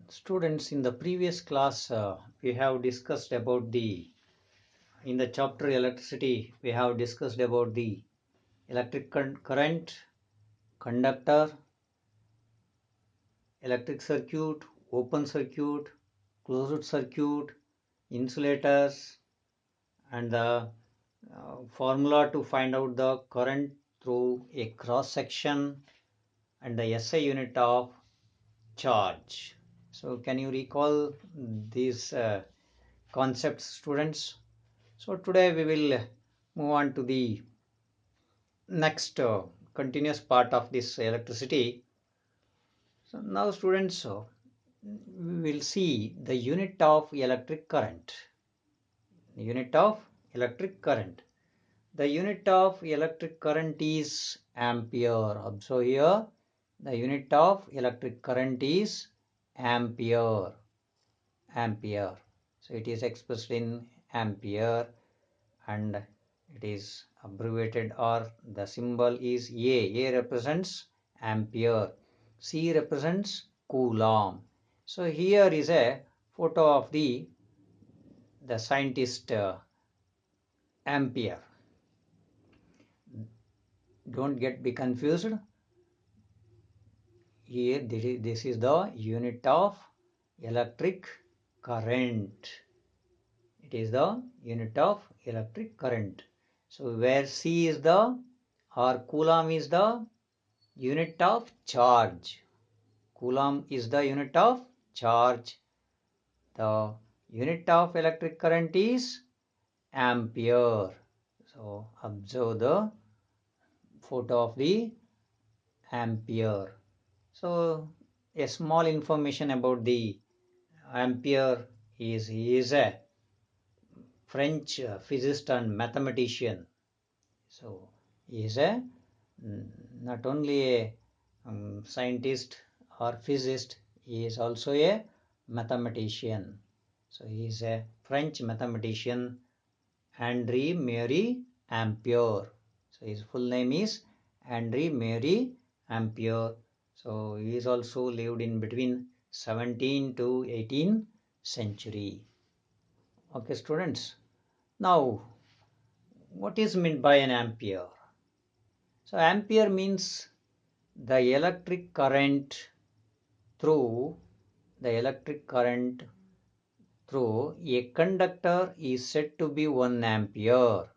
Students, in the previous class, we have discussed about in the chapter electricity, we have discussed about the electric current, conductor, electric circuit, open circuit, closed circuit, insulators, and the formula to find out the current through a cross section and the SI unit of charge. So can you recall these concepts, students? So today we will move on to the next continuous part of this electricity. So now students, we will see the unit of electric current. Unit of electric current. The unit of electric current is ampere. Observe here, the unit of electric current is ampere. Ampere. So it is expressed in ampere and it is abbreviated, or the symbol is A. A represents ampere. C represents coulomb. So here is a photo of the scientist Ampere. Don't be confused. Here this is the unit of electric current. It is the unit of electric current. So where C is the, or coulomb is the unit of charge. Coulomb is the unit of charge. The unit of electric current is ampere. So observe the photo of the ampere. So a small information about the ampere is he is a French physicist and mathematician. So he is a not only a scientist or physicist, he is also a mathematician. So he is a French mathematician, Henri Marie Ampere. So his full name is Henri Marie Ampere. So he is also lived in between 17th to 18th century. Okay, students. Now, what is meant by an ampere? So ampere means the electric current through a conductor is said to be 1 ampere.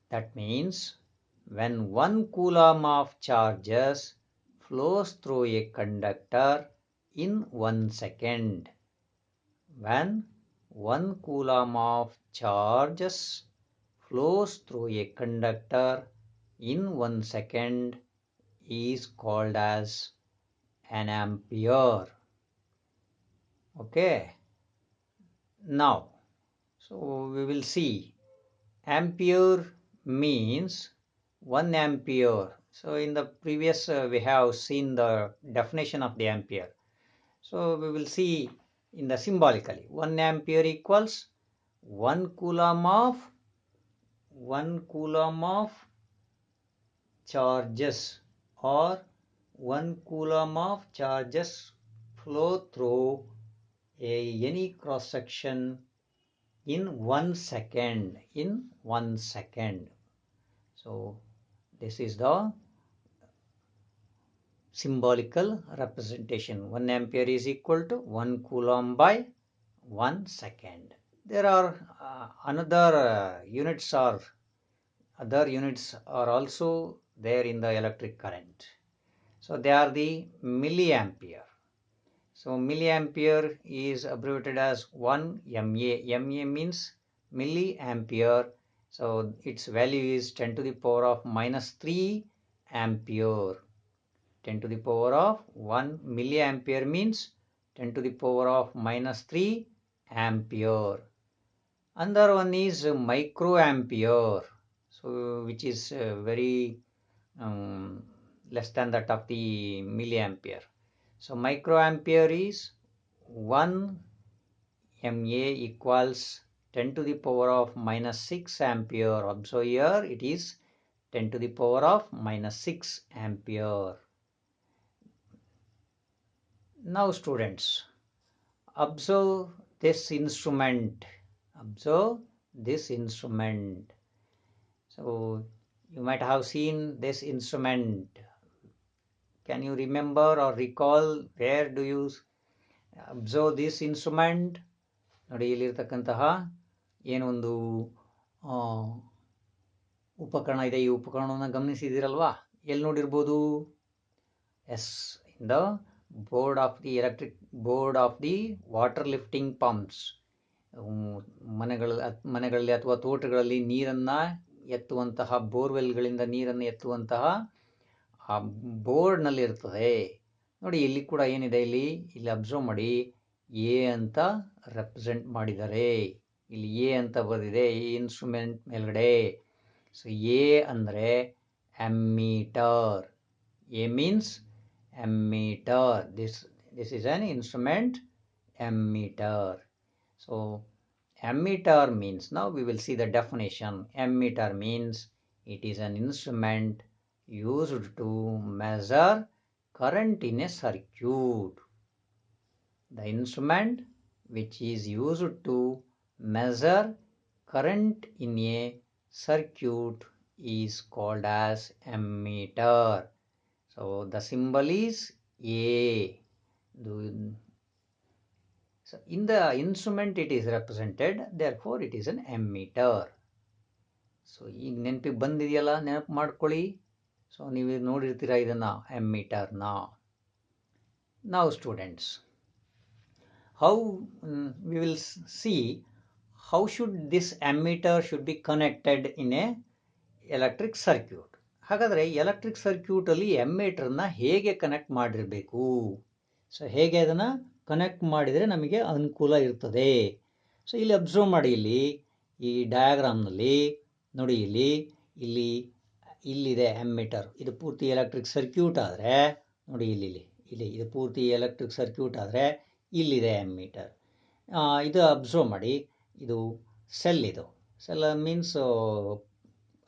That means when 1 coulomb of charges flows through a conductor in 1 second. When 1 coulomb of charges flows through a conductor in 1 second is called as an ampere. Okay. Now, so we will see ampere means 1 ampere. So in the previous we have seen the definition of the ampere. So we will see in the symbolically 1 ampere equals 1 coulomb of charges, or 1 coulomb of charges flow through any cross section in 1 second. So this is the symbolical representation. 1 ampere is equal to 1 coulomb by 1 second. There are other units are also there in the electric current. So they are the milliampere. So milliampere is abbreviated as 1 MA. MA means milliampere. So its value is 10 to the power of minus 3 ampere. 10 to the power of 1 milliampere means 10 to the power of minus 3 ampere. Another one is microampere, so which is very less than that of the milliampere. So microampere is 1 MA equals 10 to the power of minus 6 ampere. Observe here it is 10 to the power of minus 6 ampere. Now students, observe this instrument. Observe this instrument. So you might have seen this instrument. Can you remember or recall where do you observe this instrument? ನೋಡಿ ಇಲ್ಲಿರ್ತಕ್ಕಂತಹ ಏನೊಂದು ಉಪಕರಣ ಇದೆ, ಈ ಉಪಕರಣವನ್ನು ಗಮನಿಸಿದಿರಲ್ವಾ? ಎಲ್ಲಿ ನೋಡಿರ್ಬೋದು? Yes, in the board of the electric board of the water lifting pumps. ಮನೆಗಳಲ್ಲಿ ಅಥವಾ ತೋಟಗಳಲ್ಲಿ ನೀರನ್ನು ಎತ್ತುವಂತಹ, ಬೋರ್ವೆಲ್ಗಳಿಂದ ನೀರನ್ನು ಎತ್ತುವಂತಹ ಆ ಬೋರ್ಡ್ನಲ್ಲಿ ಇರ್ತದೆ ನೋಡಿ. ಇಲ್ಲಿ ಕೂಡ ಏನಿದೆ, ಇಲ್ಲಿ ಅಬ್ಸರ್ವ್ ಮಾಡಿ, ಎ ಅಂತ ರೆಪ್ರೆಸೆಂಟ್ ಮಾಡಿದ್ದಾರೆ. ಇಲ್ಲಿ ಎ ಅಂತ ಬರೆದಿದೆ ಈ ಇನ್ಸ್ಟ್ರೂಮೆಂಟ್ ಮೇಲ್ಗಡೆ. ಸೊ ಎ ಅಂದರೆ ammeter. A means ammeter. This is an instrument, ammeter. So ammeter means, now we will see the definition. Ammeter means it is an instrument used to measure current in a circuit. The instrument which is used to measure current in a circuit is called as ammeter. So the symbol is A. So in the instrument it is represented, therefore it is an ammeter. So ಈಗ ನೆನಪಿಗೆ ಬಂದಿದೆಯಲ್ಲ, ನೆನಪು ಮಾಡ್ಕೊಳ್ಳಿ. So ನೀವು ನೋಡಿರ್ತೀರ ಇದನ್ನ, ammeterನ. Now students, how we will see how should this ammeter should be connected in a electric circuit. ಹಾಗಾದರೆ electric ಸರ್ಕ್ಯೂಟಲ್ಲಿ ಎಮ್ಮೇಟರ್ನ ಹೇಗೆ ಕನೆಕ್ಟ್ ಮಾಡಿರಬೇಕು? ಸೊ ಹೇಗೆ ಅದನ್ನು ಕನೆಕ್ಟ್ ಮಾಡಿದರೆ ನಮಗೆ ಅನುಕೂಲ ಇರ್ತದೆ? ಸೊ ಇಲ್ಲಿ ಅಬ್ಸರ್ವ್ ಮಾಡಿ, ಇಲ್ಲಿ ಈ ಡಯಾಗ್ರಾಮ್ನಲ್ಲಿ ನೋಡಿ, ಇಲ್ಲಿದೆ ಎಮ್ಮೇಟರ್. ಇದು ಪೂರ್ತಿ ಎಲೆಕ್ಟ್ರಿಕ್ ಸರ್ಕ್ಯೂಟ್ ಆದರೆ ನೋಡಿ, ಇದು ಪೂರ್ತಿ ಎಲೆಕ್ಟ್ರಿಕ್ ಸರ್ಕ್ಯೂಟ್ ಆದರೆ ಇಲ್ಲಿದೆ ಎಮ್ಮೇಟರ್. ಇದು ಅಬ್ಸರ್ವ್ ಮಾಡಿ, ಇದು ಸೆಲ್. ಇದು cell means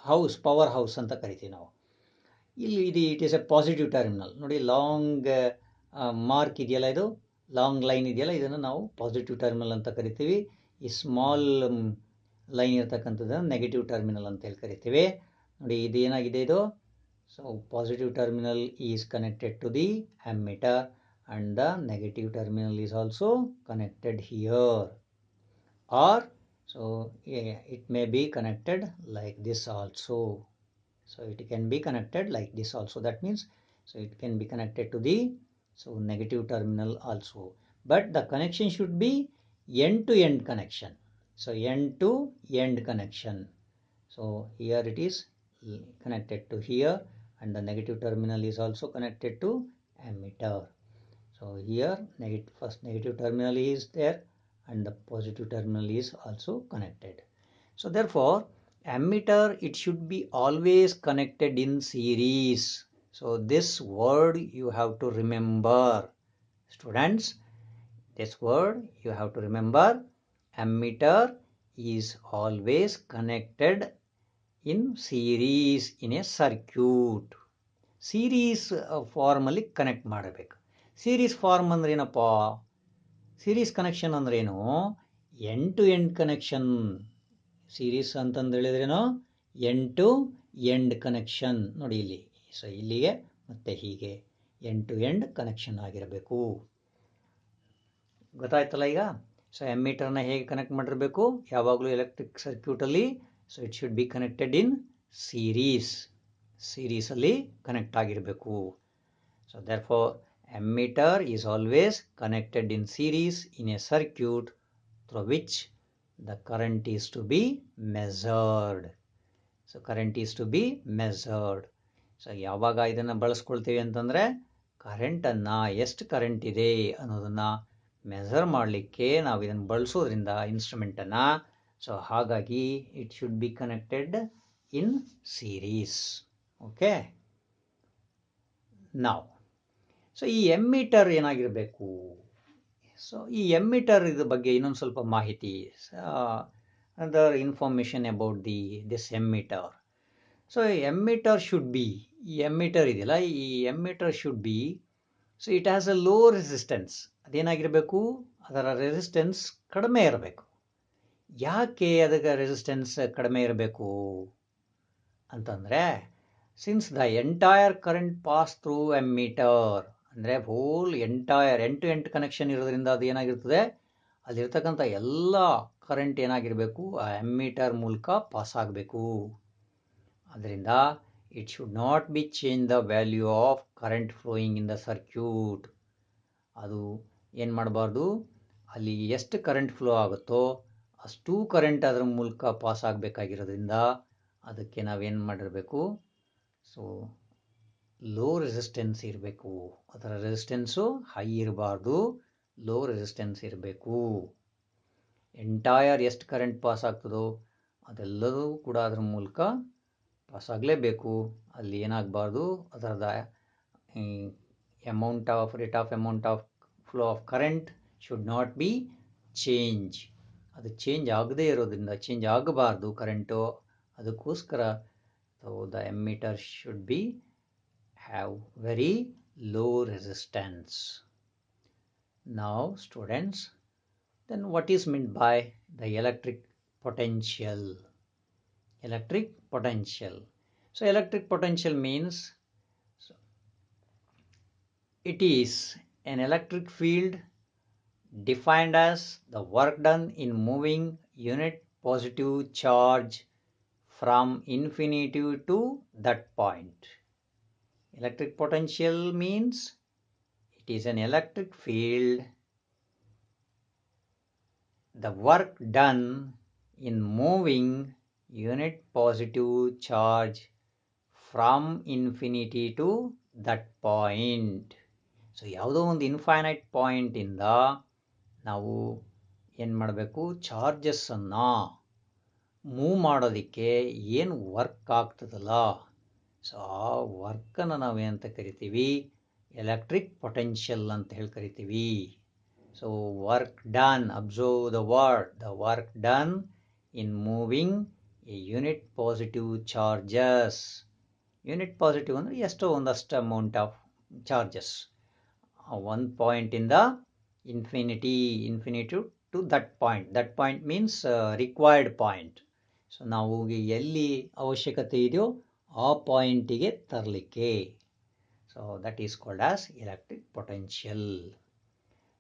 house, power house ಅಂತ ಕರಿತೀವಿ ನಾವು. ಇಲ್ಲಿ it is a positive terminal. ನೋಡಿ, ಲಾಂಗ್ ಮಾರ್ಕ್ ಇದೆಯಲ್ಲ, ಇದು ಲಾಂಗ್ ಲೈನ್ ಇದೆಯಲ್ಲ, ಇದನ್ನು ನಾವು ಪಾಸಿಟಿವ್ ಟರ್ಮಿನಲ್ ಅಂತ ಕರಿತೀವಿ. ಈ ಸ್ಮಾಲ್ ಲೈನ್ ಇರ್ತಕ್ಕಂಥದ್ದನ್ನು ನೆಗೆಟಿವ್ ಟರ್ಮಿನಲ್ ಅಂತ ಹೇಳಿ ಕರಿತೀವಿ. ನೋಡಿ, ಇದು ಏನಾಗಿದೆ ಇದು? So positive terminal is connected to the ammeter and the negative terminal is also connected here. Or so it may be connected like this also. So it can be connected like this also. That means, so it can be connected to the negative terminal also. But the connection should be end to end connection. So end to end connection. So here it is connected to here, and the negative terminal is also connected to ammeter. So here first negative terminal is there, and the positive terminal is also connected. So therefore ammeter, it should be always connected in series. So this word you have to remember, students. This word you have to remember. Ammeter is always connected in series in a circuit. Series form ಅಲ್ಲಿ connect ಮಾಡಬೇಕು. Series form ಅಂದ್ರೆ ಏನಪ್ಪ? Series connection ಅಂದ್ರೇನು? End to end connection. Series ಅಂತಂದು ಹೇಳಿದ್ರೇನು? End to end connection. ನೋಡಿ ಇಲ್ಲಿ, so ಇಲ್ಲಿಗೆ ಮತ್ತೆ ಹೀಗೆ ಎಂಡ್ ಟು ಎಂಡ್ ಕನೆಕ್ಷನ್ ಆಗಿರಬೇಕು. ಗೊತ್ತಾಯ್ತಲ್ಲ ಈಗ? ಸೊ ಅಮ್ಮೀಟರ್ನ ಹೇಗೆ ಕನೆಕ್ಟ್ ಮಾಡಿರಬೇಕು ಯಾವಾಗಲೂ ಎಲೆಕ್ಟ್ರಿಕ್ ಸರ್ಕ್ಯೂಟಲ್ಲಿ? So it should be connected in ಸೀರೀಸಲ್ಲಿ ಕನೆಕ್ಟ್ ಆಗಿರಬೇಕು. So therefore ammeter is always connected in series in a circuit through which the current is to be measured. So current is to be measured. So ಯಾವಾಗ ಇದನ್ನು ಬಳಸ್ಕೊಳ್ತೀವಿ ಅಂತಂದರೆ, ಕರೆಂಟನ್ನು ಎಷ್ಟು current ಇದೆ ಅನ್ನೋದನ್ನು measure ಮಾಡಲಿಕ್ಕೆ ನಾವು ಇದನ್ನು ಬಳಸೋದ್ರಿಂದ ಇನ್ಸ್ಟ್ರೂಮೆಂಟನ್ನು. ಸೊ ಹಾಗಾಗಿ it should be connected in series. Okay, ನಾವು ಸೊ ಈ ಎಮ್ಮೀಟರ್ ಏನಾಗಿರಬೇಕು? ಸೊ ಈ ಎಮ್ಮೀಟರ್ ಇದ್ರ ಬಗ್ಗೆ ಇನ್ನೊಂದು ಸ್ವಲ್ಪ ಮಾಹಿತಿ, other information about this ammeter. So ammeter should be, ಈ ಎಮ್ಮೀಟರ್ ಇದೆಯಲ್ಲ, ಈ ammeter should be so it has a low resistance. ಅದೇನಾಗಿರಬೇಕು, ಅದರ ರೆಸಿಸ್ಟೆನ್ಸ್ ಕಡಿಮೆ ಇರಬೇಕು. ಯಾಕೆ ಅದಕ್ಕೆ ರೆಸಿಸ್ಟೆನ್ಸ್ ಕಡಿಮೆ ಇರಬೇಕು ಅಂತಂದರೆ, since the entire current pass through ammeter, ಅಂದರೆ ಹೋಲ್ ಎಂಟೈರ್ ಎಂಟು ಕನೆಕ್ಷನ್ ಇರೋದ್ರಿಂದ ಅದು ಏನಾಗಿರ್ತದೆ, ಅಲ್ಲಿರ್ತಕ್ಕಂಥ ಎಲ್ಲ ಕರೆಂಟ್ ಏನಾಗಿರಬೇಕು, ಆ ಎಮ್ಮೀಟರ್ ಮೂಲಕ ಪಾಸ್ ಆಗಬೇಕು. ಅದರಿಂದ it should not be change the value of current flowing in the circuit. ಅದು ಏನು ಮಾಡಬಾರ್ದು, ಅಲ್ಲಿ ಎಷ್ಟು ಕರೆಂಟ್ ಫ್ಲೋ ಆಗುತ್ತೋ ಅಷ್ಟು ಕರೆಂಟ್ ಅದರ ಮೂಲಕ ಪಾಸ್ ಆಗಬೇಕಾಗಿರೋದ್ರಿಂದ ಅದಕ್ಕೆ ನಾವೇನು ಮಾಡಿರಬೇಕು, ಸೊ ಲೋ ರೆಸಿಸ್ಟೆನ್ಸ್ ಇರಬೇಕು. ಅದರ ರೆಸಿಸ್ಟೆನ್ಸು ಹೈ ಇರಬಾರ್ದು, ಲೋ ರೆಸಿಸ್ಟೆನ್ಸ್ ಇರಬೇಕು. ಎಂಟೈರ್ ಎಷ್ಟು ಕರೆಂಟ್ ಪಾಸ್ ಆಗ್ತದೋ ಅದೆಲ್ಲದೂ ಕೂಡ ಅದರ ಮೂಲಕ ಪಾಸ್ ಆಗಲೇಬೇಕು. ಅಲ್ಲಿ ಏನಾಗಬಾರ್ದು, ಅದರದ rate of amount of flow of current should not be change. ಅದು ಚೇಂಜ್ ಆಗದೇ ಇರೋದ್ರಿಂದ, ಚೇಂಜ್ ಆಗಬಾರ್ದು ಕರೆಂಟು, ಅದಕ್ಕೋಸ್ಕರ the ammeter should be have very low resistance. Now students, then what is meant by the electric potential? Electric potential. So electric potential means it is an electric field defined as the work done in moving unit positive charge from infinity to that point. Electric potential means it is an electric field, the work done in moving unit positive charge from infinity to that point. So ಯಾವುದೋ ಒಂದು infinite ಪಾಯಿಂಟಿಂದ ನಾವು ಏನು ಮಾಡಬೇಕು, ಚಾರ್ಜಸ್ಸನ್ನು move ಮಾಡೋದಕ್ಕೆ ಏನು work ಆಗ್ತದಲ್ಲ, so ಆ ವರ್ಕನ್ನು ನಾವೇನಂತ ಕರಿತೀವಿ, ಎಲೆಕ್ಟ್ರಿಕ್ ಪೊಟೆನ್ಷಿಯಲ್ ಅಂತ ಹೇಳಿ ಕರಿತೀವಿ. So work done, observe the work done in moving A unit positive charges. Unit positive ಅಂದರೆ ಎಷ್ಟೋ ಒಂದಷ್ಟು amount of charges, one point in the infinity to that point means required point. So ನಾವು ಎಲ್ಲಿ ಅವಶ್ಯಕತೆ ಇದೆಯೋ ಆ ಪಾಯಿಂಟಿಗೆ ತರಲಿಕ್ಕೆ, so that is called as electric potential.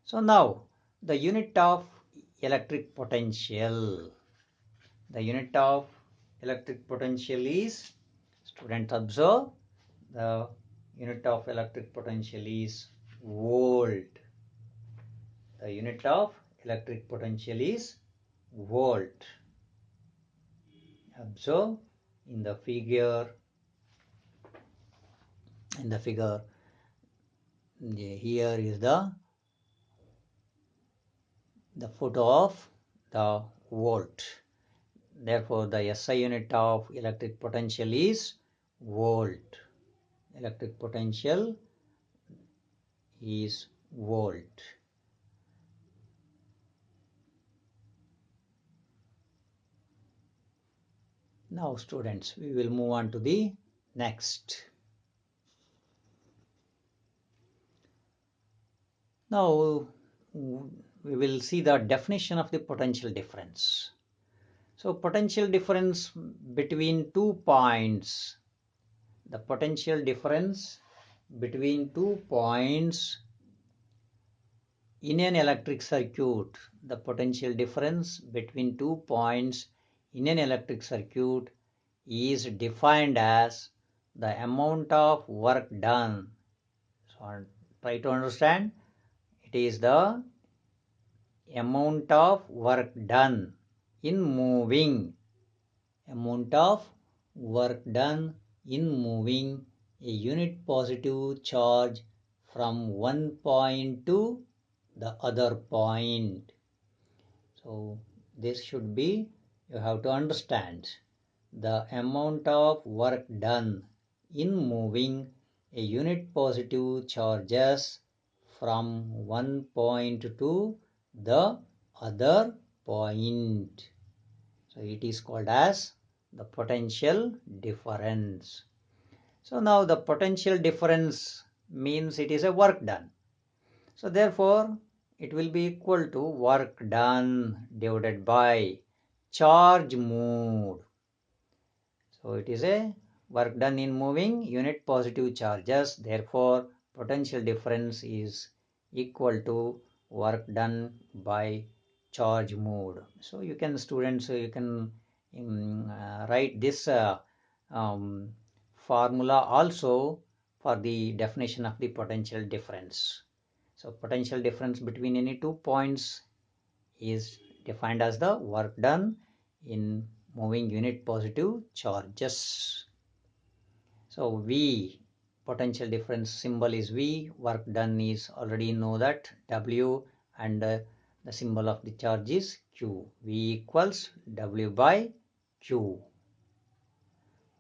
So ನಾವು the unit of electric potential, the unit of electric potential is, student observe, the unit of electric potential is volt. The unit of electric potential is volt. Observe in the figure, here is the photo of the volt. Therefore the SI unit of electric potential is volt. Electric potential is volt. Now students, we will move on to the next. Now we will see the definition of the potential difference. So potential difference between 2 points, the potential difference between 2 points in an electric circuit, the potential difference between 2 points in an electric circuit is defined as the amount of work done. So try to understand, it is the amount of work done in moving, amount of work done in moving a unit positive charge from one point to the other point. So this should be, you have to understand, the amount of work done in moving a unit positive charges from one point to the other point. So it is called as the potential difference. So now the potential difference means it is a work done. So therefore it will be equal to work done divided by charge moved. So it is a work done in moving unit positive charges. Therefore potential difference is equal to work done by charge moved. So you can, students, you can write this formula also for the definition of the potential difference. So potential difference between any 2 points is defined as the work done in moving unit positive charges. So V, potential difference symbol is V, work done is already know that W, and the symbol of the charge is Q. V equals W by Q.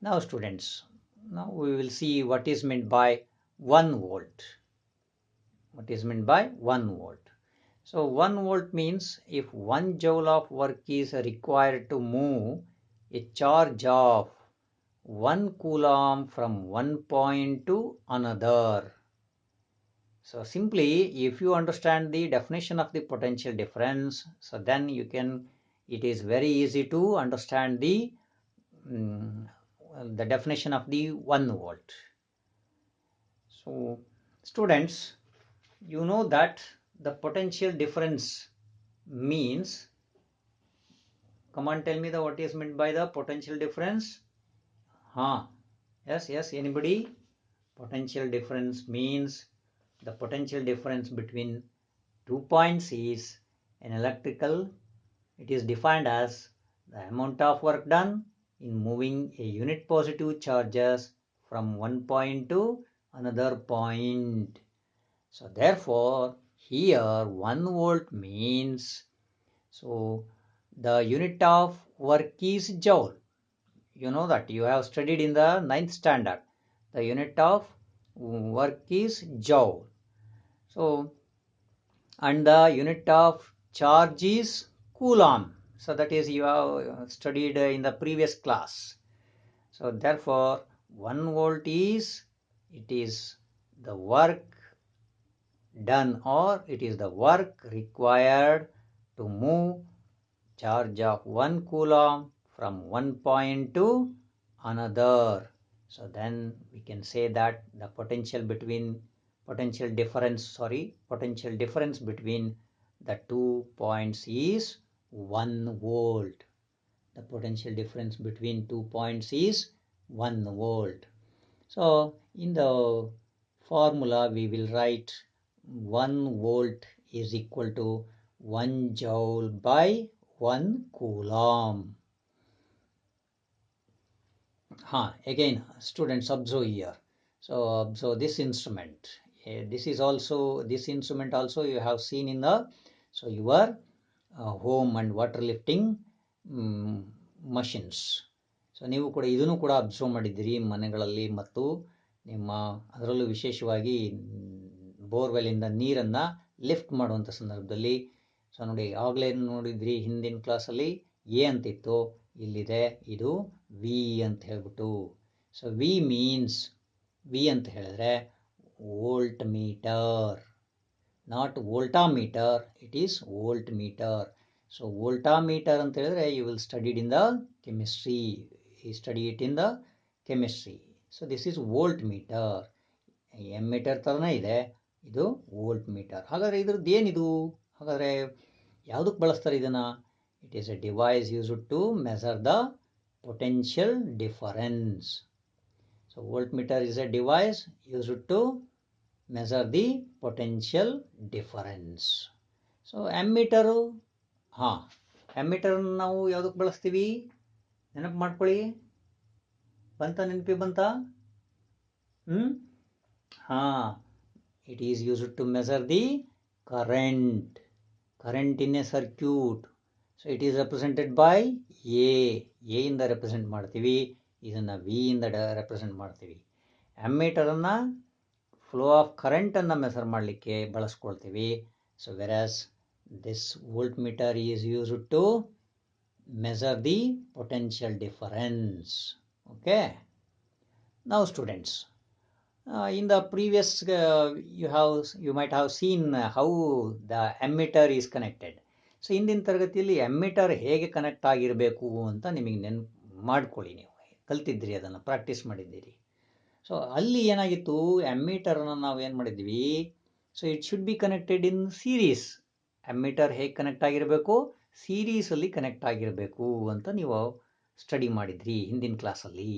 Now students, now we will see what is meant by 1 volt. What is meant by 1 volt? So 1 volt means if 1 joule of work is required to move a charge of 1 coulomb from one point to another. So simply, if you understand the definition of the potential difference, so then you can, it is very easy to understand the definition of the 1 volt. So students, you know that the potential difference means, come on, tell me the what is meant by the potential difference. Yes, anybody? Potential difference means the potential difference between 2 points is an electrical, it is defined as the amount of work done in moving a unit positive charges from one point to another point. So therefore here 1 volt means, so the unit of work is joule. You know that, you have studied in the 9th standard. The unit of work is joule. So and the unit of charge is coulomb. So that is, you have studied in the previous class. So therefore 1 volt is, it is the work done, or it is the work required to move charge of 1 coulomb from one point to another. So then we can say that the potential difference between the 2 points is 1 volt. The potential difference between 2 points is 1 volt. So in the formula we will write 1 volt is equal to 1 joule by 1 coulomb. Again students, observe here. So this instrument, this instrument also you have seen in the your home and water lifting machines. So ನೀವು ಕೂಡ ಇದನ್ನು ಕೂಡ observe ಮಾಡಿದ್ದೀರಿ ಮನೆಗಳಲ್ಲಿ, ಮತ್ತು ನಿಮ್ಮ ಅದರಲ್ಲೂ ವಿಶೇಷವಾಗಿ ಬೋರ್ವೆಲ್ಲಿಂದ ನೀರನ್ನು ಲಿಫ್ಟ್ ಮಾಡುವಂಥ ಸಂದರ್ಭದಲ್ಲಿ. ಸೊ ನೋಡಿ, ಆಗಲೇ ನೋಡಿದ್ರಿ ಹಿಂದಿನ ಕ್ಲಾಸಲ್ಲಿ ಎ ಅಂತಿತ್ತು, ಇಲ್ಲಿದೆ ಇದು ವಿ ಅಂತ ಹೇಳ್ಬಿಟ್ಟು. ಸೊ ವಿ ಅಂತ ಹೇಳಿದ್ರೆ volt meter, not voltameter, it is volt meter. So voltameter ಅಂತ ಹೇಳಿದ್ರೆ you will studied in the chemistry, study it in the chemistry. So this is voltmeter. Ammeter ಥರನೇ ಇದೆ, ಇದು ವೋಲ್ಟ್ ಮೀಟರ್. ಹಾಗಾದರೆ ಇದ್ರದ್ದು ಏನಿದು? ಹಾಗಾದರೆ ಯಾವುದಕ್ಕೆ ಬಳಸ್ತಾರೆ ಇದನ್ನು? It is a device used to measure the potential difference. So volt meter is a device used to measure the potential difference. So ammeter, ammeter ನಾವು ಯಾವುದಕ್ಕೆ ಬಳಸ್ತೀವಿ? ನೆನಪು ಮಾಡ್ಕೊಳ್ಳಿ, ನೆನಪಿ ಬಂತ? It is used to measure the current in a circuit. So it is represented by A ಇಂದ represent ಮಾಡ್ತೀವಿ, ಇದನ್ನ V ಇಂದ ರೆಪ್ರೆಸೆಂಟ್ ಮಾಡ್ತೀವಿ. ಅಮ್ಮೀಟರ್ ಅನ್ನ ಫ್ಲೋ ಆಫ್ ಕರೆಂಟ್ ಅನ್ನ ಮೆಸರ್ ಮಾಡಲಿಕ್ಕೆ ಬಳಸ್ಕೊಳ್ತೀವಿ. So whereas this volt metre is used to measure the potential difference. Okay, now students, In the previous, you might have seen how the emitter is connected. So ಹಿಂದಿನ ತರಗತಿಯಲ್ಲಿ emitter ಹೇಗೆ connect ಆಗಿರಬೇಕು ಅಂತ ನಿಮಗೆ ನೆನಪು ಮಾಡ್ಕೊಳ್ಳಿ, ನೀವು ಕಲ್ತಿದ್ರಿ, ಅದನ್ನು ಪ್ರಾಕ್ಟೀಸ್ ಮಾಡಿದ್ದೀರಿ. ಸೊ ಅಲ್ಲಿ ಏನಾಗಿತ್ತು, ಎಮ್ಮಿಟರ್ನ ನಾವು ಏನು ಮಾಡಿದ್ವಿ, so it should be connected in series. Emitter ಹೇಗೆ ಕನೆಕ್ಟ್ ಆಗಿರಬೇಕು, ಸೀರೀಸಲ್ಲಿ ಕನೆಕ್ಟ್ ಆಗಿರಬೇಕು ಅಂತ ನೀವು ಸ್ಟಡಿ ಮಾಡಿದ್ರಿ ಹಿಂದಿನ ಕ್ಲಾಸಲ್ಲಿ.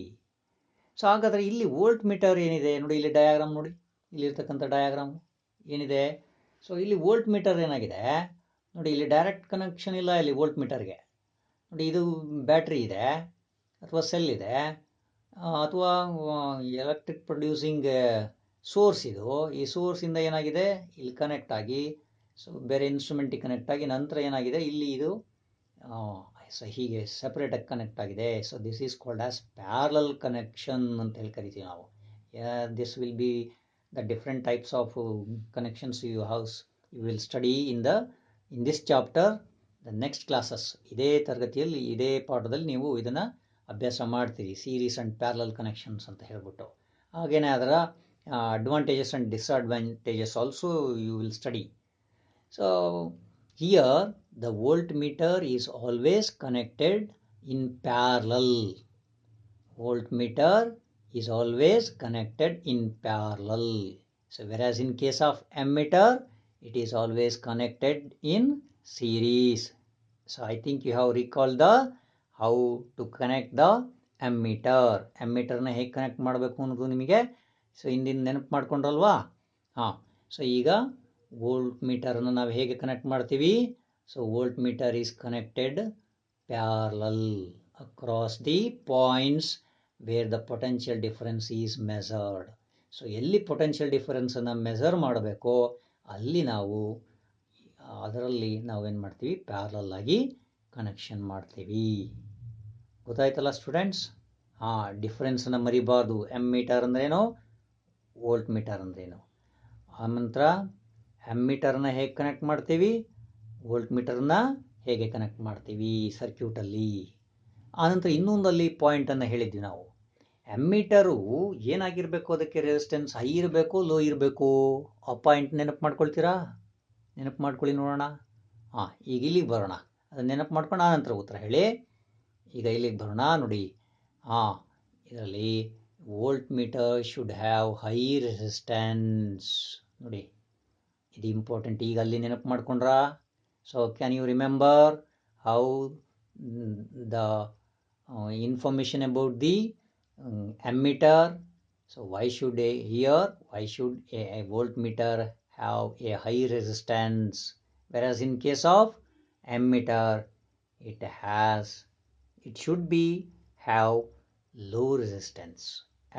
ಸೊ ಹಾಗಾದರೆ ಇಲ್ಲಿ ವೋಲ್ಟ್ ಮೀಟರ್ ಏನಿದೆ ನೋಡಿ, ಇಲ್ಲಿ ಡಯಾಗ್ರಾಮ್ ನೋಡಿ, ಇಲ್ಲಿರ್ತಕ್ಕಂಥ ಡಯಾಗ್ರಾಮ್ ಏನಿದೆ. ಸೊ ಇಲ್ಲಿ ವೋಲ್ಟ್ ಮೀಟರ್ ಏನಾಗಿದೆ ನೋಡಿ, ಇಲ್ಲಿ ಡೈರೆಕ್ಟ್ ಕನೆಕ್ಷನ್ ಇಲ್ಲ ಇಲ್ಲಿ ವೋಲ್ಟ್ ಮೀಟರ್ಗೆ. ನೋಡಿ, ಇದು ಬ್ಯಾಟ್ರಿ ಇದೆ ಅಥವಾ ಸೆಲ್ ಇದೆ ಅಥವಾ ಎಲೆಕ್ಟ್ರಿಕ್ ಪ್ರೊಡ್ಯೂಸಿಂಗ್ ಸೋರ್ಸ್ ಇದು. ಈ ಸೋರ್ಸಿಂದ ಏನಾಗಿದೆ ಇಲ್ಲಿ ಕನೆಕ್ಟ್ ಆಗಿ, ಸೊ ಬೇರೆ ಇನ್ಸ್ಟ್ರೂಮೆಂಟಿಗೆ ಕನೆಕ್ಟ್ ಆಗಿ, ನಂತರ ಏನಾಗಿದೆ ಇಲ್ಲಿ ಇದು ಸೊ ಹೀಗೆ ಸೆಪರೇಟಾಗಿ ಕನೆಕ್ಟ್ ಆಗಿದೆ. So this is called as parallel connection ಅಂತ ಹೇಳಿ ಕರಿತೀವಿ ನಾವು. This will be the different types of connections you will study in this chapter, the next classes. ಇದೇ ತರಗತಿಯಲ್ಲಿ ಇದೇ ಪಾಠದಲ್ಲಿ ನೀವು ಇದನ್ನು ಅಭ್ಯಾಸ ಮಾಡ್ತೀರಿ, ಸೀರೀಸ್ ಆ್ಯಂಡ್ ಪ್ಯಾರಲಲ್ ಕನೆಕ್ಷನ್ಸ್ ಅಂತ ಹೇಳ್ಬಿಟ್ಟು. ಹಾಗೇನೆ ಅದರ advantages and disadvantages also you will study. So here the voltmeter is always connected in parallel. Voltmeter is always connected in parallel. So whereas in case of ammeter, it is always connected in series. So I think you have recalled the how to connect the ammeter. Ammeter na ಹೇಗೆ connect ಮಾಡಬೇಕು ಅನ್ನೋದು ನಿಮಗೆ so ಹಿಂದಿನ ನೆನಪು ಮಾಡ್ಕೊಂಡ್ರಲ್ವಾ. So ಈಗ volt ಮೀಟರ್ನ ನಾವು ಹೇಗೆ connect ಮಾಡ್ತೀವಿ. So volt meter is connected parallel across the points where the potential difference is measured. So ಎಲ್ಲಿ ಪೊಟೆನ್ಷಿಯಲ್ ಡಿಫರೆನ್ಸನ್ನು ಮೆಜರ್ ಮಾಡಬೇಕೋ ಅಲ್ಲಿ ನಾವು ಅದರಲ್ಲಿ ನಾವೇನು ಮಾಡ್ತೀವಿ, ಪ್ಯಾರಲಲ್ ಆಗಿ ಕನೆಕ್ಷನ್ ಮಾಡ್ತೀವಿ. ಗೊತ್ತಾಯ್ತಲ್ಲ ಸ್ಟೂಡೆಂಟ್ಸ್? ಡಿಫರೆನ್ಸನ್ನು ಮರಿಬಾರ್ದು. ಎಮ್ಮೀಟರ್ ಅಂದ್ರೇನು, ವೋಲ್ಟ್ ಮೀಟರ್ ಅಂದ್ರೇನು. ಆ ನಂತರ ಎಮ್ಮೀಟರ್ನ ಹೇಗೆ ಕನೆಕ್ಟ್ ಮಾಡ್ತೀವಿ, ವೋಲ್ಟ್ ಮೀಟರ್ನ ಹೇಗೆ ಕನೆಕ್ಟ್ ಮಾಡ್ತೀವಿ ಸರ್ಕ್ಯೂಟಲ್ಲಿ. ಆನಂತರ ಇನ್ನೊಂದಲ್ಲಿ ಪಾಯಿಂಟನ್ನು ಹೇಳಿದ್ವಿ ನಾವು. ಎಮ್ಮೀಟರು ಏನಾಗಿರಬೇಕು, ಅದಕ್ಕೆ ರೆಸಿಸ್ಟೆನ್ಸ್ ಹೈ ಇರಬೇಕು, ಲೋ ಇರಬೇಕು. ಆ ಪಾಯಿಂಟ್ ನೆನಪು ಮಾಡ್ಕೊಳ್ತೀರಾ? ನೆನಪು ಮಾಡ್ಕೊಳ್ಳಿ ನೋಡೋಣ. ಈಗ ಇಲ್ಲಿಗೆ ಬರೋಣ, ಅದನ್ನು ನೆನಪು ಮಾಡ್ಕೊಂಡು ಆನಂತರ ಉತ್ತರ ಹೇಳಿ. ಈಗ ಇಲ್ಲಿಗೆ ಬರೋಣ ನೋಡಿ. ಇದರಲ್ಲಿ volt meter should have high resistance. ನೋಡಿ, ಇದು ಇಂಪಾರ್ಟೆಂಟ್. ಈಗ ಅಲ್ಲಿ ನೆನಪು ಮಾಡ್ಕೊಂಡ್ರಾ? So can you remember how the information about the ammeter? So why should a voltmeter have a high resistance, whereas in case of ammeter it should be have low resistance.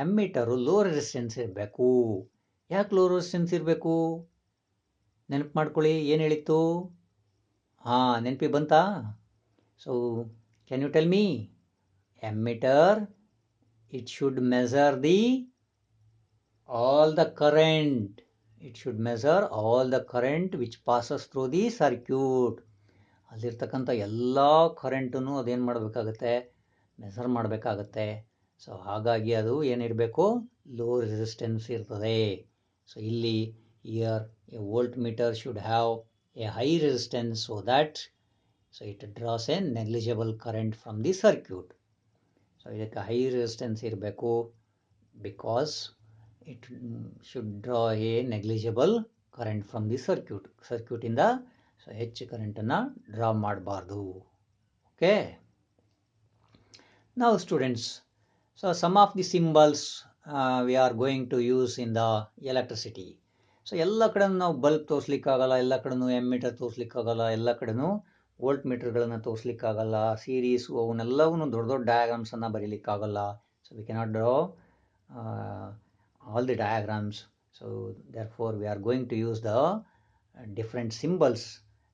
ammeter low resistance ಇರಬೇಕು. ಯಾಕೆ low resistance ಇರಬೇಕು? ನೆನಪು ಮಾಡ್ಕೊಳ್ಳಿ, ಏನು ಹೇಳಿತ್ತು? ನೆನಪಿ ಬಂತಾ? So can you tell me? ammeter, it should measure all the current. It should measure all the current which passes through the circuit. ಅಲ್ಲಿರ್ತಕ್ಕಂಥ ಎಲ್ಲ ಕರೆಂಟನ್ನು ಅದೇನು ಮಾಡಬೇಕಾಗತ್ತೆ, ಮೆಸರ್ ಮಾಡಬೇಕಾಗತ್ತೆ. ಸೊ ಹಾಗಾಗಿ ಅದು ಏನಿರಬೇಕು, ಲೋ ರೆಸಿಸ್ಟೆನ್ಸ್ ಇರ್ತದೆ. ಸೊ ಇಲ್ಲಿ here A volt meter should have A high resistance so that it draws a negligible current from the circuit. So ಇದಕ್ಕೆ ಹೈ ರೆಸಿಸ್ಟೆನ್ಸ್ ಇರಬೇಕು, because it should draw a negligible current from the ಸರ್ಕ್ಯೂಟಿಂದ so ಹೆಚ್ಚು ಕರೆಂಟನ್ನು draw ಮಾಡಬಾರ್ದು. Okay, ನಾವು students, so some of the symbols we are going to use in the electricity. So ಎಲ್ಲ ಕಡೆನೂ ನಾವು ಬಲ್ಬ್ ತೋರಿಸ್ಲಿಕ್ಕಾಗಲ್ಲ, ಎಲ್ಲ ಕಡೆನೂ ಎಮ್ಮೀಟರ್ ತೋರಿಸ್ಲಿಕ್ಕಾಗಲ್ಲ, ಎಲ್ಲ ಕಡೆನೂ ವೋಲ್ಟ್ ಮೀಟರ್ಗಳನ್ನು ತೋರಿಸ್ಲಿಕ್ಕಾಗಲ್ಲ, ಸೀರೀಸು ಅವನ್ನೆಲ್ಲವೂ ದೊಡ್ಡ ದೊಡ್ಡ ಡಯಾಗ್ರಾಮ್ಸನ್ನು ಬರೀಲಿಕ್ಕಾಗಲ್ಲ. So we cannot draw all the diagrams. So therefore we are going to use the different symbols.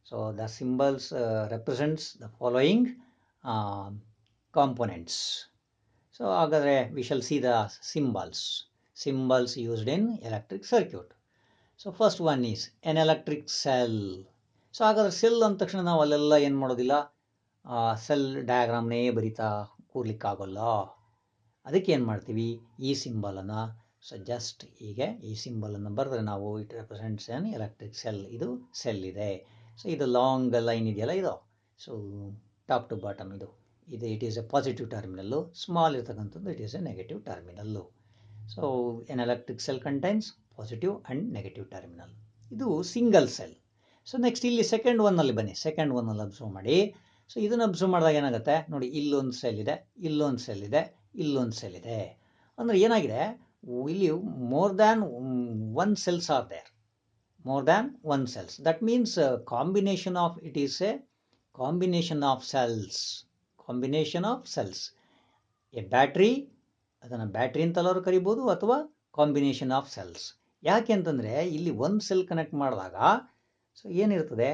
So the symbols represents the following components. So ಹಾಗಾದರೆ we shall see the symbols used in electric circuit. So first one is an electric cell. So ಹಾಗಾದ್ರೆ cell ಅಂದ ತಕ್ಷಣ ನಾವು ಅಲ್ಲೆಲ್ಲ ಏನು ಮಾಡೋದಿಲ್ಲ, cell ಡಯಾಗ್ರಾಮ್ನೇ ಬರಿತಾ ಕೂರ್ಲಿಕ್ಕಾಗಲ್ಲ. ಅದಕ್ಕೆ ಏನು ಮಾಡ್ತೀವಿ, ಈ ಸಿಂಬಲನ್ನು ಸೊ ಜಸ್ಟ್ ಹೀಗೆ ಈ ಸಿಂಬಲನ್ನು ಬರೆದ್ರೆ ನಾವು it represents an electric cell. ಇದು ಸೆಲ್ ಇದೆ. ಸೊ ಇದು ಲಾಂಗ್ ಲೈನ್ ಇದೆಯಲ್ಲ ಇದು, ಸೊ ಟಾಪ್ ಟು ಬಾಟಮ್ ಇದು it is a positive terminal, small ಇರ್ತಕ್ಕಂಥದ್ದು it is a negative terminal. So an electric cell contains positive and negative terminal. ಇದು single cell. So next ಇಲ್ಲಿ second ಒನ್ನಲ್ಲಿ ಬನ್ನಿ, second ಒನ್ನಲ್ಲಿ observe ಮಾಡಿ. So ಇದನ್ನು observe ಮಾಡಿದಾಗ ಏನಾಗುತ್ತೆ ನೋಡಿ, ಇಲ್ಲೊಂದು ಸೆಲ್ ಇದೆ, ಇಲ್ಲೊಂದು ಸೆಲ್ ಇದೆ, ಇಲ್ಲೊಂದು ಸೆಲ್ ಇದೆ. ಅಂದರೆ ಏನಾಗಿದೆ, ಇಲ್ಲಿ more than one cells are there, more than one cells. That means combination of, it is a combination of cells, combination of cells. A battery, ಅದನ್ನು ಬ್ಯಾಟ್ರಿ ಅಂತಲೂ ಕರಿಬೋದು ಅಥವಾ ಕಾಂಬಿನೇಷನ್ ಆಫ್ ಸೆಲ್ಸ್. ಯಾಕೆ ಅಂತಂದರೆ ಇಲ್ಲಿ ಒಂದು ಸೆಲ್ ಕನೆಕ್ಟ್ ಮಾಡಿದಾಗ so ಏನಿರ್ತದೆ,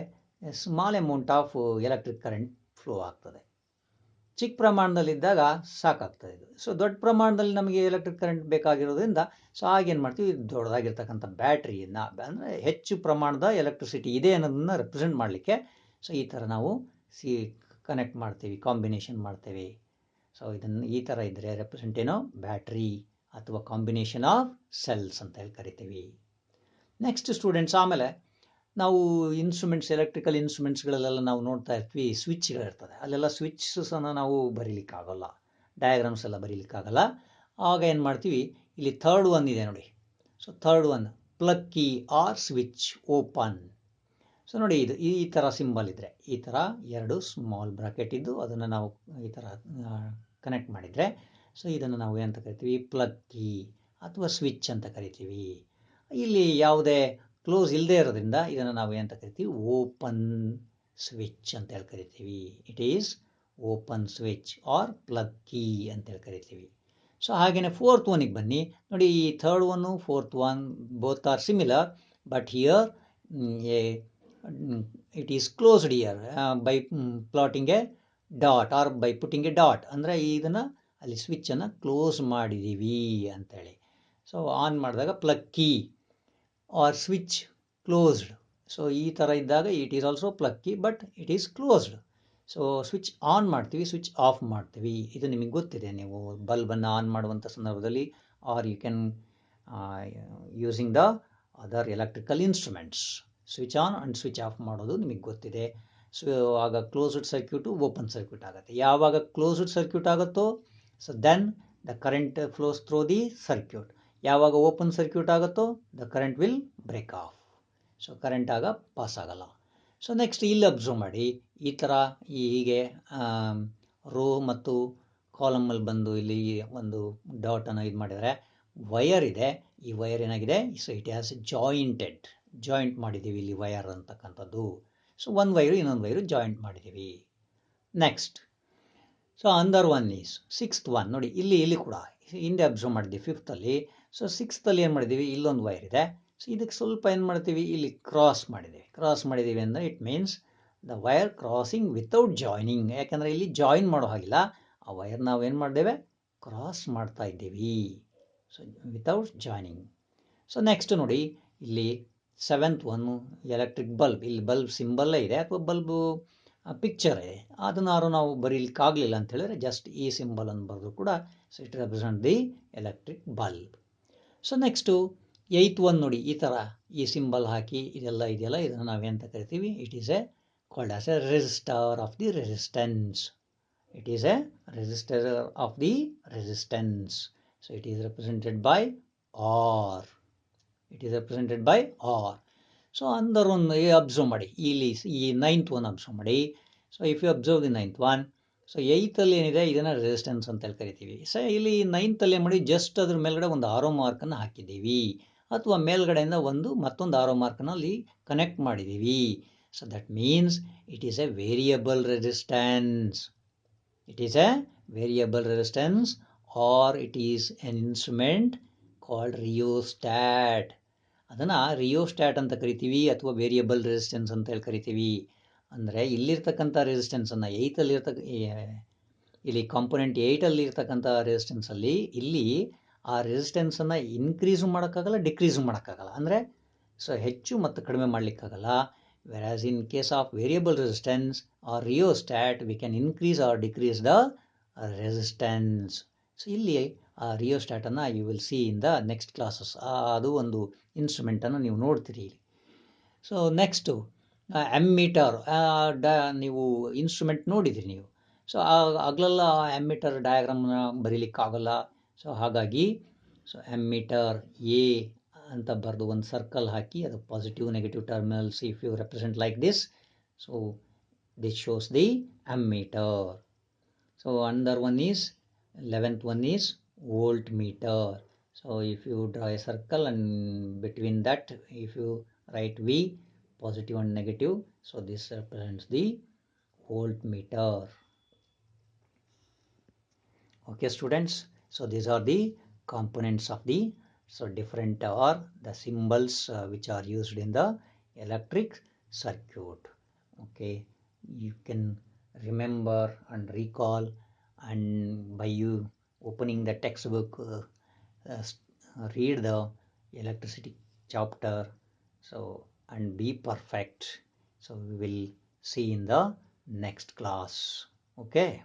small amount of electric current flow ಆಗ್ತದೆ. ಚಿಕ್ಕ ಪ್ರಮಾಣದಲ್ಲಿದ್ದಾಗ ಸಾಕಾಗ್ತದೆ ಇದು. ಸೊ ದೊಡ್ಡ ಪ್ರಮಾಣದಲ್ಲಿ ನಮಗೆ ಎಲೆಕ್ಟ್ರಿಕ್ ಕರೆಂಟ್ ಬೇಕಾಗಿರೋದ್ರಿಂದ ಸೊ ಆಗೇನು ಮಾಡ್ತೀವಿ, ದೊಡ್ಡದಾಗಿರ್ತಕ್ಕಂಥ ಬ್ಯಾಟ್ರಿಯನ್ನು, ಅಂದರೆ ಹೆಚ್ಚು ಪ್ರಮಾಣದ ಎಲೆಕ್ಟ್ರಿಸಿಟಿ ಇದೆ ಅನ್ನೋದನ್ನು ರೆಪ್ರೆಸೆಂಟ್ ಮಾಡಲಿಕ್ಕೆ ಸೊ ಈ ಥರ ನಾವು ಕನೆಕ್ಟ್ ಮಾಡ್ತೀವಿ, ಕಾಂಬಿನೇಷನ್ ಮಾಡ್ತೇವೆ. ಸೊ ಇದನ್ನು ಈ ಥರ ಇದ್ದರೆ ರೆಪ್ರೆಸೆಂಟ್ ಏನೋ ಬ್ಯಾಟ್ರಿ ಅಥವಾ ಕಾಂಬಿನೇಷನ್ ಆಫ್ ಸೆಲ್ಸ್ ಅಂತ ಹೇಳಿ ಕರಿತೀವಿ. ನೆಕ್ಸ್ಟ್ ಸ್ಟೂಡೆಂಟ್ಸ್, ಆಮೇಲೆ ನಾವು ಇನ್ಸ್ಟ್ರೂಮೆಂಟ್ಸ್, ಎಲೆಕ್ಟ್ರಿಕಲ್ ಇನ್ಸ್ಟ್ರೂಮೆಂಟ್ಸ್ಗಳಲ್ಲೆಲ್ಲ ನಾವು ನೋಡ್ತಾ ಇರ್ತೀವಿ, ಸ್ವಿಚ್ಗಳಿರ್ತದೆ. ಅಲ್ಲೆಲ್ಲ ಸ್ವಿಚ್ಸನ್ನು ನಾವು ಬರೀಲಿಕ್ಕಾಗಲ್ಲ, ಡಯಾಗ್ರಾಮ್ಸ್ ಎಲ್ಲ ಬರೀಲಿಕ್ಕಾಗಲ್ಲ. ಆಗ ಏನು ಮಾಡ್ತೀವಿ, ಇಲ್ಲಿ ಥರ್ಡ್ ಒನ್ ಇದೆ ನೋಡಿ. So third one plug key or switch open. So ನೋಡಿ ಇದು ಈ ಥರ ಸಿಂಬಲ್ ಇದ್ದರೆ, ಈ ಥರ ಎರಡು ಸ್ಮಾಲ್ ಬ್ರಾಕೆಟ್ ಇದ್ದು ಅದನ್ನು ನಾವು ಈ ಥರ ಕನೆಕ್ಟ್ ಮಾಡಿದರೆ ಸೊ ಇದನ್ನು ನಾವು ಏನಂತ ಕರಿತೀವಿ, ಪ್ಲಗ್ ಕೀ ಅಥವಾ ಸ್ವಿಚ್ ಅಂತ ಕರಿತೀವಿ. ಇಲ್ಲಿ ಯಾವುದೇ ಕ್ಲೋಸ್ ಇಲ್ಲದೆ ಇರೋದ್ರಿಂದ ಇದನ್ನು ನಾವು ಏನಂತ ಕರಿತೀವಿ, ಓಪನ್ ಸ್ವಿಚ್ ಅಂತೇಳಿ ಕರಿತೀವಿ. It is open switch or plug key ಅಂತೇಳಿ ಕರಿತೀವಿ. ಸೊ ಹಾಗೆಯೇ ಫೋರ್ತ್ ಒನ್ಗೆ ಬನ್ನಿ ನೋಡಿ. ಈ ಥರ್ಡ್ ಒನ್ನು fourth one both are similar, but here it is closed here by plotting a dot or by putting a dot. ಅಂದರೆ ಇದನ್ನು ಅಲ್ಲಿ ಸ್ವಿಚ್ಚನ್ನು ಕ್ಲೋಸ್ ಮಾಡಿದ್ದೀವಿ ಅಂತೇಳಿ. ಸೊ ಆನ್ ಮಾಡಿದಾಗ plug key or switch closed. So ಈ ಥರ ಇದ್ದಾಗ it is also plug key but it is closed. So switch on ಮಾಡ್ತೀವಿ, ಸ್ವಿಚ್ ಆಫ್ ಮಾಡ್ತೀವಿ. ಇದು ನಿಮಗೆ ಗೊತ್ತಿದೆ, ನೀವು ಬಲ್ಬನ್ನು ಆನ್ ಮಾಡುವಂಥ ಸಂದರ್ಭದಲ್ಲಿ or you can using the other electrical instruments switch on and switch off ಮಾಡೋದು ನಿಮಗೆ ಗೊತ್ತಿದೆ. ಸೊ ಆಗ ಕ್ಲೋಸ್ಡ್ ಸರ್ಕ್ಯೂಟು ಓಪನ್ ಸರ್ಕ್ಯೂಟ್ ಆಗುತ್ತೆ. ಯಾವಾಗ ಕ್ಲೋಸ್ಡ್ ಸರ್ಕ್ಯೂಟ್ ಆಗುತ್ತೋ so then the current flows through the circuit. ಯಾವಾಗ ಓಪನ್ ಸರ್ಕ್ಯೂಟ್ ಆಗುತ್ತೋ the current will break off. So current ಆಗ ಪಾಸ್ ಆಗಲ್ಲ. ಸೊ ನೆಕ್ಸ್ಟ್ ಇಲ್ಲಿ ಅಬ್ಸರ್ವ್ ಮಾಡಿ, ಈ ಥರ ಹೀಗೆ ರೋ ಮತ್ತು ಕಾಲಮಲ್ಲಿ ಬಂದು ಇಲ್ಲಿ ಒಂದು ಡಾಟನ್ನು ಇದು ಮಾಡಿದರೆ ವಯರ್ ಇದೆ. ಈ ವಯರ್ ಏನಾಗಿದೆ, ಸೊ ಇಟ್ ಹ್ಯಾಸ್ ಜಾಯಿಂಟ್ ಮಾಡಿದ್ದೀವಿ ಇಲ್ಲಿ ವಯರ್ ಅಂತಕ್ಕಂಥದ್ದು. ಸೊ ಒಂದು ವೈರು ಇನ್ನೊಂದು ವೈರು ಜಾಯಿಂಟ್ ಮಾಡಿದ್ದೀವಿ. ನೆಕ್ಸ್ಟ್ ಸೊ ಅಂದರ್ ಒನ್ ಈಸ್ ಸಿಕ್ಸ್ತ್ ಒನ್ ನೋಡಿ, ಇಲ್ಲಿ ಕೂಡ ಹಿಂದೆ ಅಬ್ಸರ್ವ್ ಮಾಡಿದ್ದೀವಿ ಫಿಫ್ತಲ್ಲಿ. ಸೊ ಸಿಕ್ಸ್ತಲ್ಲಿ ಏನು ಮಾಡಿದ್ದೀವಿ, ಇಲ್ಲೊಂದು ವೈರ್ ಇದೆ. ಸೊ ಇದಕ್ಕೆ ಸ್ವಲ್ಪ ಏನು ಮಾಡ್ತೀವಿ, ಇಲ್ಲಿ ಕ್ರಾಸ್ ಮಾಡಿದ್ದೀವಿ ಅಂದರೆ it means the wire crossing without joining. ಯಾಕಂದರೆ ಇಲ್ಲಿ ಜಾಯಿನ್ ಮಾಡೋ ಹಾಗಿಲ್ಲ, ಆ ವೈರ್ ನಾವು ಏನು ಮಾಡಿದ್ದೇವೆ, ಕ್ರಾಸ್ ಮಾಡ್ತಾ ಇದ್ದೀವಿ. So without joining. So next ನೋಡಿ, ಇಲ್ಲಿ ಸೆವೆಂತ್ ಒನ್ನು ಎಲೆಕ್ಟ್ರಿಕ್ ಬಲ್ಬ್. ಇಲ್ಲಿ ಬಲ್ಬ್ ಸಿಂಬಲ್ಲೇ ಇದೆ ಅಥವಾ ಬಲ್ಬು ಪಿಕ್ಚರ್ ಇದೆ, ಅದನ್ನಾರು ನಾವು ಬರೀಲಿಕ್ಕಾಗಲಿಲ್ಲ ಅಂತ ಹೇಳಿದ್ರೆ ಜಸ್ಟ್ ಈ ಸಿಂಬಲನ್ನು ಬರೆದು ಕೂಡ so it represent the electric bulb. So next eighth one ನೋಡಿ, ಈ ಥರ ಈ ಸಿಂಬಲ್ ಹಾಕಿ ಇದೆಲ್ಲ ಇದೆಯಲ್ಲ, ಇದನ್ನು ನಾವೇಂತ ಕರಿತೀವಿ, it is a called as a resistor of the resistance. It is a resistor of the resistance. So it is represented by R. So ಅಂದರ್ ಒಂದು ಅಬ್ಸರ್ವ್ ಮಾಡಿ, ಇಲ್ಲಿ ಈ ನೈನ್ತ್ ಒನ್ ಅಬ್ಸರ್ವ್ ಮಾಡಿ. So if you observe the ninth one, so ಏಯ್ತಲ್ಲಿ ಏನಿದೆ ಇದನ್ನು resistance ಅಂತೇಳಿ ಕರಿತೀವಿ. ಸೊ ಇಲ್ಲಿ ನೈನ್ತಲ್ಲಿ ಮಾಡಿ ಜಸ್ಟ್ ಅದ್ರ ಮೇಲ್ಗಡೆ ಒಂದು ಆರೋ ಮಾರ್ಕನ್ನು ಹಾಕಿದ್ದೀವಿ, ಅಥವಾ ಮೇಲ್ಗಡೆಯಿಂದ ಮತ್ತೊಂದು ಆರೋ ಮಾರ್ಕನ್ನು ಅಲ್ಲಿ ಕನೆಕ್ಟ್ ಮಾಡಿದ್ದೀವಿ. So that means it is a variable resistance or it is an instrument called rheostat. ಅದನ್ನು ರಿಯೋಸ್ಟ್ಯಾಟ್ ಅಂತ ಕರಿತೀವಿ ಅಥವಾ ವೇರಿಯಬಲ್ ರೆಸಿಸ್ಟೆನ್ಸ್ ಅಂತ ಹೇಳಿ ಕರಿತೀವಿ. ಅಂದರೆ ಇಲ್ಲಿರ್ತಕ್ಕಂಥ ರೆಸಿಸ್ಟೆನ್ಸನ್ನು ಇಲ್ಲಿ ಕಾಂಪೊನೆಂಟ್ 8ಅಲ್ಲಿ ಇರ್ತಕ್ಕಂಥ ರೆಸಿಸ್ಟೆನ್ಸಲ್ಲಿ ಇಲ್ಲಿ ಆ ರೆಸಿಸ್ಟೆನ್ಸನ್ನು ಇನ್ಕ್ರೀಸು ಮಾಡೋಕ್ಕಾಗಲ್ಲ, ಡಿಕ್ರೀಸು ಮಾಡೋಕ್ಕಾಗಲ್ಲ. ಅಂದರೆ ಸೊ ಹೆಚ್ಚು ಮತ್ತು ಕಡಿಮೆ ಮಾಡಲಿಕ್ಕಾಗಲ್ಲ. Whereas in case of variable resistance or rheostat we can increase or decrease the resistance. So ಇಲ್ಲಿ ರಿಯೋಸ್ಟ್ಯಾಟನ್ನು you will see in the next classes. ಅದು ಒಂದು ಇನ್ಸ್ಟ್ರೂಮೆಂಟನ್ನು ನೀವು ನೋಡ್ತೀರಿ ಇಲ್ಲಿ. ಸೊ ನೆಕ್ಸ್ಟು ಎಮ್ಮೀಟರ್ ನೀವು ಇನ್ಸ್ಟ್ರೂಮೆಂಟ್ ನೋಡಿದಿರಿ ನೀವು. ಸೊ ಆಗಲೆಲ್ಲ ಎಮ್ಮೀಟರ್ ಡಯಾಗ್ರಾಮ್ನ ಬರೀಲಿಕ್ಕಾಗಲ್ಲ. ಸೊ ಹಾಗಾಗಿ ಸೊ ಎಮ್ಮೀಟರ್ ಎ ಅಂತ ಬರೆದು ಒಂದು ಸರ್ಕಲ್ ಹಾಕಿ, ಅದು positive negative terminals if you represent like this. So this shows the ammeter. So another one is 11th one is voltmeter. So if you draw a circle and between that if you write V, positive and negative, so this represents the voltmeter. Okay students, so these are the components of the different or the symbols which are used in the electric circuit. Okay, you can remember and recall, and by you opening the textbook, read the electricity chapter, so and be perfect. So we will see in the next class. Okay.